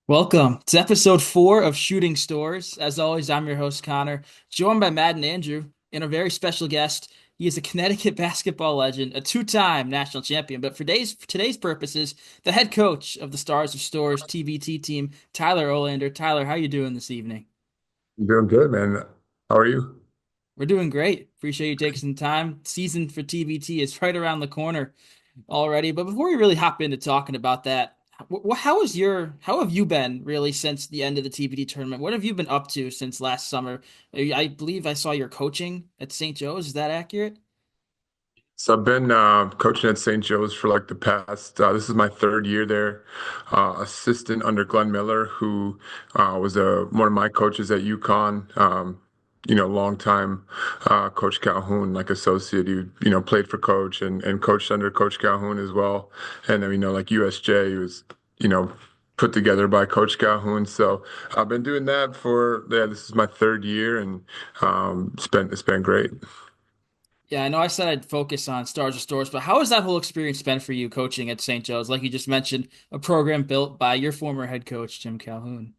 Welcome to episode 4 of Shooting Stores. As always, I'm your host, Connor, joined by Matt and Andrew, and a very special guest. He is a Connecticut basketball legend, a two-time national champion, but for today's purposes, the head coach of the Stars of Storrs TBT team, Tyler Olander. Tyler, how you doing this evening? I'm doing good, man. How are you? We're doing great. Appreciate you taking some time. Season for TBT is right around the corner already. But before we really hop into talking about that, how have you been really since the end of the TBT tournament? What have you been up to since last summer? I believe I saw your coaching at St. Joe's. Is that accurate? So I've been coaching at St. Joe's for like the past. This is my third year there. Assistant under Glenn Miller, who was one of my coaches at UConn. Long time Coach Calhoun, like associate. He played for Coach and coached under Coach Calhoun as well. And then like USJ, he was you know put together by Coach Calhoun. So I've been doing that for This is my third year, and it's been great. Yeah, I know I said I'd focus on Stars of Stores, but how has that whole experience been for you coaching at St. Joe's? Like you just mentioned, a program built by your former head coach, Jim Calhoun.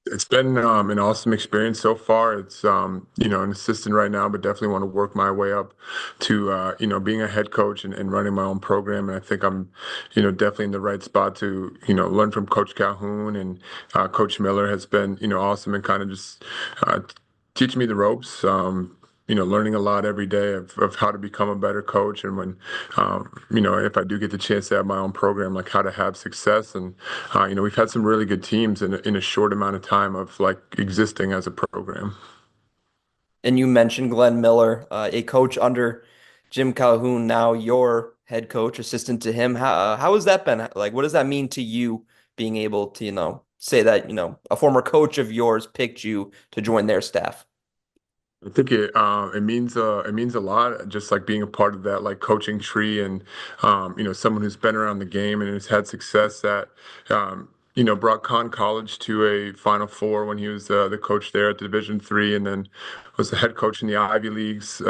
It's been an awesome experience so far. It's an assistant right now, but definitely want to work my way up to being a head coach and running my own program. And I think I'm definitely in the right spot to learn from Coach Calhoun, and Coach Miller has been awesome and kind of just uh, teaching me the ropes. Learning a lot every day of how to become a better coach, and if I do get the chance to have my own program, like how to have success. And we've had some really good teams in a short amount of time of like existing as a program. And you mentioned Glenn Miller, a coach under Jim Calhoun, now your head coach, assistant to him. How has that been? Like, what does that mean to you being able to, say that, a former coach of yours picked you to join their staff? I think it means a lot, just like being a part of that like coaching tree, and someone who's been around the game and has had success that brought College to a Final Four when he was the coach there at Division III, and then was the head coach in the Ivy Leagues.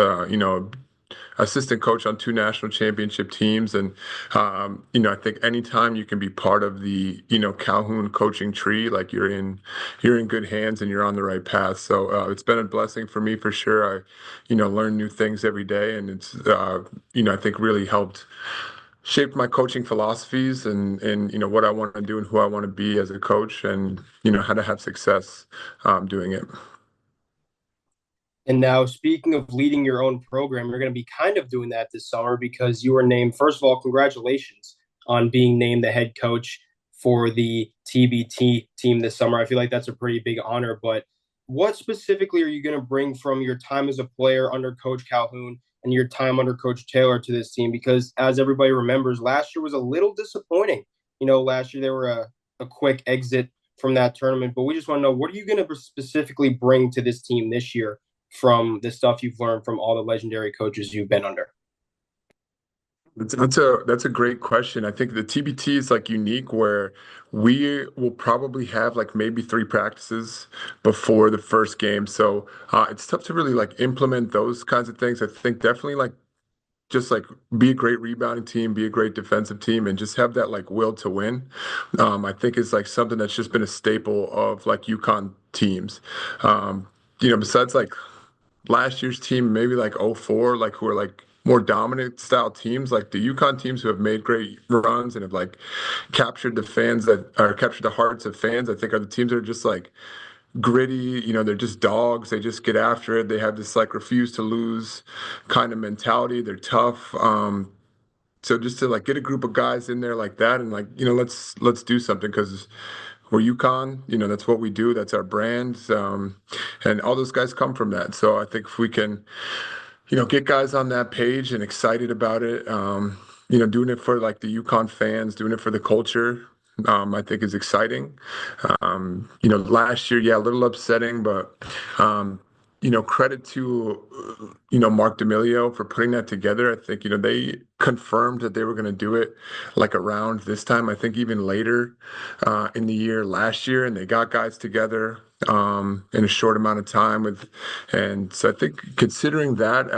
Assistant coach on two national championship teams. And, I think anytime you can be part of the, Calhoun coaching tree, like you're in good hands and you're on the right path. So it's been a blessing for me for sure. I, learn new things every day, and it's, I think really helped shape my coaching philosophies and what I want to do and who I want to be as a coach, and how to have success doing it. And now, speaking of leading your own program, you're going to be kind of doing that this summer because you were named, first of all, congratulations on being named the head coach for the TBT team this summer. I feel like that's a pretty big honor. But what specifically are you going to bring from your time as a player under Coach Calhoun and your time under Coach Taylor to this team? Because as everybody remembers, last year was a little disappointing. Last year they were a quick exit from that tournament. But we just want to know, what are you going to specifically bring to this team this year from the stuff you've learned from all the legendary coaches you've been under? That's a great question. I think the TBT is like unique where we will probably have like maybe three practices before the first game. So it's tough to really like implement those kinds of things. I think definitely like just like be a great rebounding team, be a great defensive team, and just have that like will to win. I think it's like something that's just been a staple of like UConn teams. Besides like last year's team, maybe like '04, like who are like more dominant style teams, like the UConn teams who have made great runs and have like captured the fans that are captured the hearts of fans. I think are the teams that are just like gritty, they're just dogs. They just get after it. They have this like refuse to lose kind of mentality. They're tough. So just to like get a group of guys in there like that, and like, let's do something because we're UConn, that's what we do. That's our brand. And all those guys come from that. So I think if we can, get guys on that page and excited about it, doing it for like the UConn fans, doing it for the culture, I think is exciting. Last year, yeah, a little upsetting, but credit to Mark D'Amelio for putting that together. I think they confirmed that they were going to do it like around this time. I think even later in the year last year, and they got guys together in a short amount of time and so I think considering that.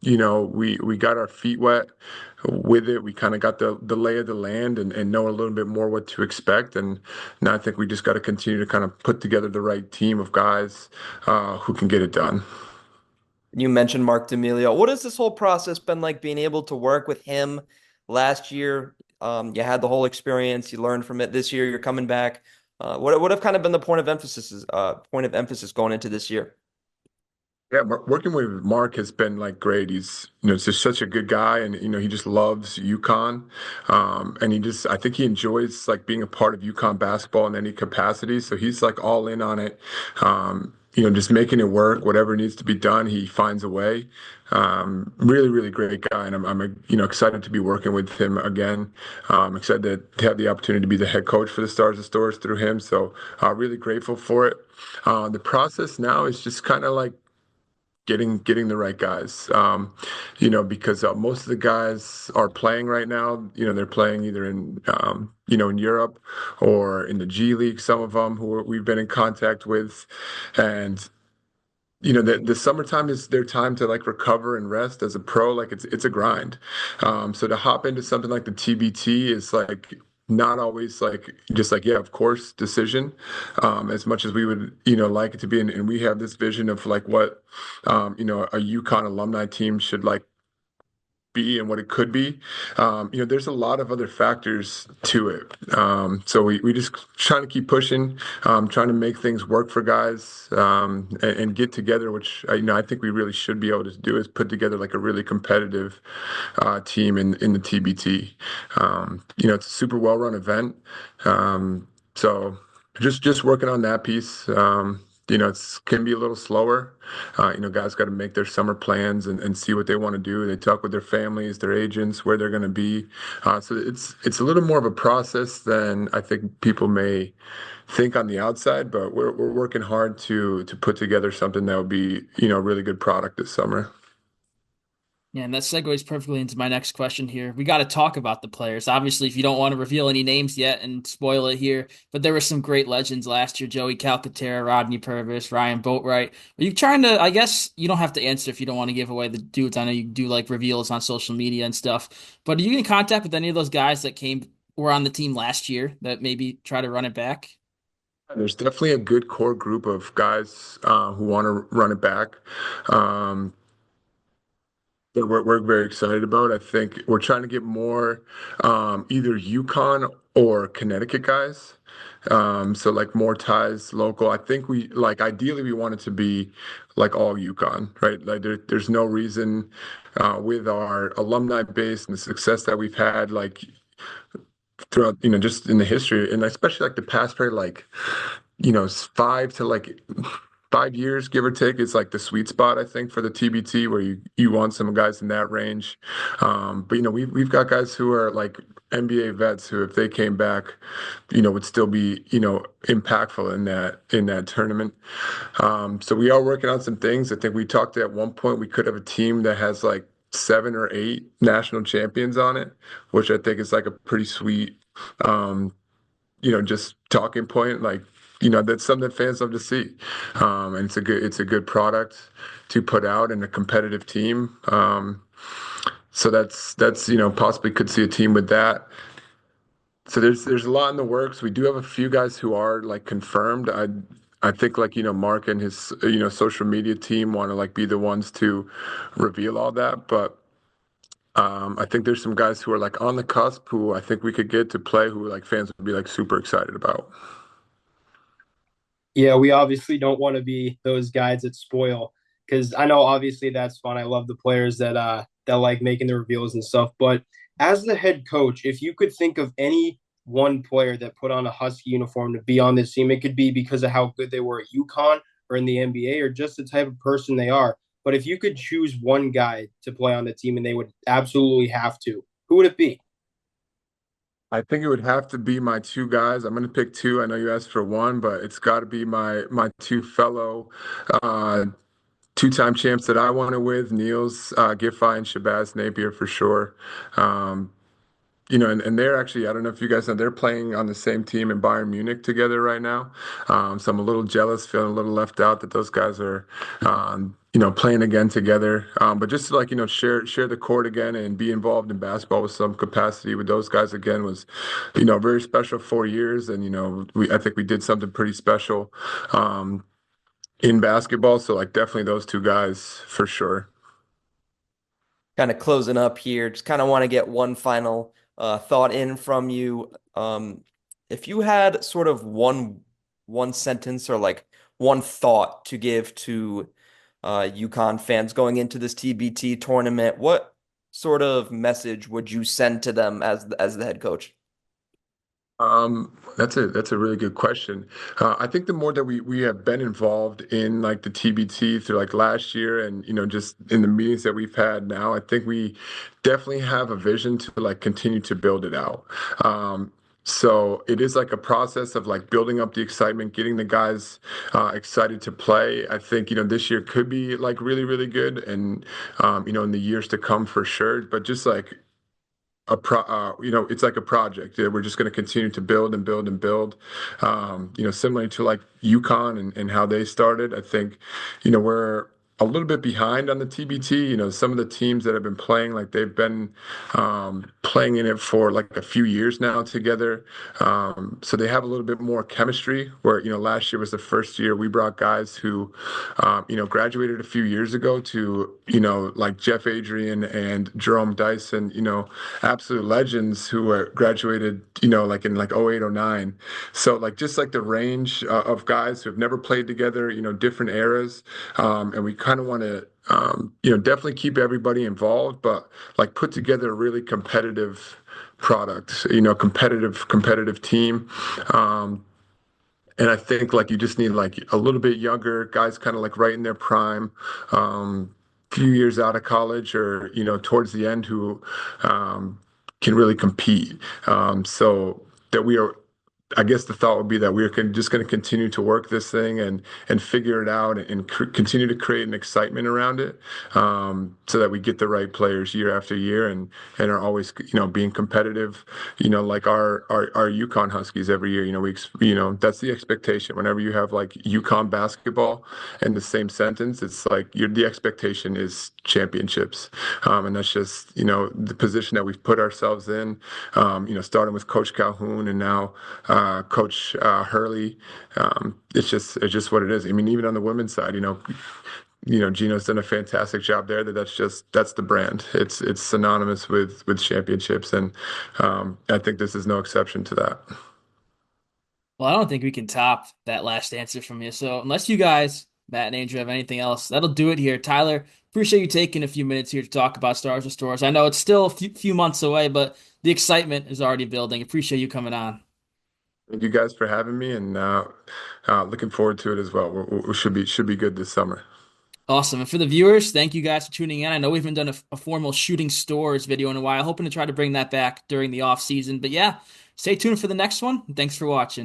we got our feet wet with it. We kind of got the lay of the land and know a little bit more what to expect. And now I think we just got to continue to kind of put together the right team of guys who can get it done. You mentioned Mark D'Amelio. What has this whole process been like being able to work with him last year? You had the whole experience, you learned from it. This year, you're coming back. What have kind of been the point of emphasis going into this year? Yeah, working with Mark has been like great. He's, just such a good guy, and he just loves UConn, and I think he enjoys like being a part of UConn basketball in any capacity. So he's like all in on it. Just making it work. Whatever needs to be done, he finds a way. Really, really great guy, and I'm excited to be working with him again. Excited to have the opportunity to be the head coach for the Stars of Storrs through him. So really grateful for it. The process now is just kind of like getting the right guys. Because most of the guys are playing right now. They're playing either in Europe or in the G League. Some of them who we've been in contact with, and the summertime is their time to like recover and rest as a pro. Like it's a grind. So to hop into something like the TBT is like not always like just like, yeah, of course, decision. As much as we would, like it to be, and we have this vision of like what a UConn alumni team should like be and what it could be. There's a lot of other factors to it. So we just trying to keep pushing, trying to make things work for guys, and get together, which I think we really should be able to do is put together like a really competitive team in the TBT. It's a super well-run event. So just working on that piece. It's can be a little slower. Guys got to make their summer plans and see what they want to do. They talk with their families, their agents, where they're going to be. So it's a little more of a process than I think people may think on the outside. But we're working hard to put together something that will be a really good product this summer. Yeah, and that segues perfectly into my next question here. We got to talk about the players. Obviously, if you don't want to reveal any names yet and spoil it here, but there were some great legends last year: Joey Calcaterra, Rodney Purvis, Ryan Boatwright. Are you trying to? I guess you don't have to answer if you don't want to give away the dudes. I know you do like reveals on social media and stuff, but are you in contact with any of those guys that were on the team last year that maybe try to run it back? There's definitely a good core group of guys who want to run it back. Um, that we're very excited about. I think we're trying to get more either Yukon or Connecticut guys. So like more ties local. I think we like ideally we want it to be like all Yukon, right? Like there's no reason with our alumni base and the success that we've had, like throughout, just in the history, and especially like the past, probably like 5 years, give or take, is like the sweet spot, I think, for the TBT, where you want some guys in that range. But we've got guys who are like NBA vets who, if they came back, would still be impactful in that tournament. So we are working on some things. I think we talked at one point we could have a team that has like 7 or 8 national champions on it, which I think is like a pretty sweet, just talking point. Like, that's something that fans love to see. And it's a good product to put out in a competitive team. So that's possibly could see a team with that. So there's a lot in the works. We do have a few guys who are like confirmed. I think like Mark and his social media team want to like be the ones to reveal all that, but I think there's some guys who are like on the cusp who I think we could get to play who like fans would be like super excited about. Yeah, we obviously don't want to be those guys that spoil because I know obviously that's fun. I love the players that like making the reveals and stuff. But as the head coach, if you could think of any one player that put on a Husky uniform to be on this team, it could be because of how good they were at UConn or in the NBA or just the type of person they are. But if you could choose one guy to play on the team and they would absolutely have to, who would it be? I think it would have to be my two guys. I'm going to pick two. I know you asked for one, but it's got to be my two fellow uh, two-time champs that I wanted with, Niels Giffey and Shabazz Napier for sure. Um, and they're actually, I don't know if you guys know, they're playing on the same team in Bayern Munich together right now. So I'm a little jealous, feeling a little left out that those guys are, playing again together. But just to, like, share the court again and be involved in basketball with some capacity with those guys again was, very special 4 years. And, I think we did something pretty special in basketball. So like definitely those two guys for sure. Kind of closing up here, just kind of want to get one final thought in from you. If you had sort of one sentence or like one thought to give to UConn fans going into this TBT tournament, what sort of message would you send to them as the head coach? That's a really good question. I think the more that we have been involved in like the TBT through like last year and just in the meetings that we've had now, I think we definitely have a vision to like continue to build it out. So it is like a process of like building up the excitement, getting the guys excited to play. I think this year could be like really really good, and in the years to come for sure. But just like it's like a project. Yeah, we're just going to continue to build and build and build. Similar to like UConn and how they started. I think, we're a little bit behind on the TBT. Some of the teams that have been playing, like they've been playing in it for like a few years now together. So they have a little bit more chemistry where, last year was the first year we brought guys who, graduated a few years ago to, like Jeff Adrian and Jerome Dyson, absolute legends who were graduated, like in like 08, 09. So like just like the range of guys who have never played together, different eras. And we kind of want to, definitely keep everybody involved, but like put together a really competitive product, competitive team. And I think like you just need like a little bit younger guys, kind of like right in their prime, few years out of college or towards the end who can really compete. So that we are. I guess the thought would be that we're just going to continue to work this thing and figure it out and continue to create an excitement around it, so that we get the right players year after year and are always being competitive. Like our UConn Huskies every year. That's the expectation. Whenever you have like UConn basketball in the same sentence, it's like the expectation is championships, and that's just the position that we've put ourselves in. Starting with Coach Calhoun and now. Coach Hurley. It's just what it is. I mean, even on the women's side, Gino's done a fantastic job there. That's the brand. It's synonymous with championships, and I think this is no exception to that. Well, I don't think we can top that last answer from you. So unless you guys, Matt and Andrew, have anything else, that'll do it here. Tyler, appreciate you taking a few minutes here to talk about Stars of Storrs. I know it's still a few months away, but the excitement is already building. Appreciate you coming on. Thank you guys for having me, and looking forward to it as well. We should be good this summer. Awesome. And for the viewers, thank you guys for tuning in. I know we haven't done a formal shooting stores video in a while, hoping to try to bring that back during the off season. But yeah, stay tuned for the next one. And thanks for watching.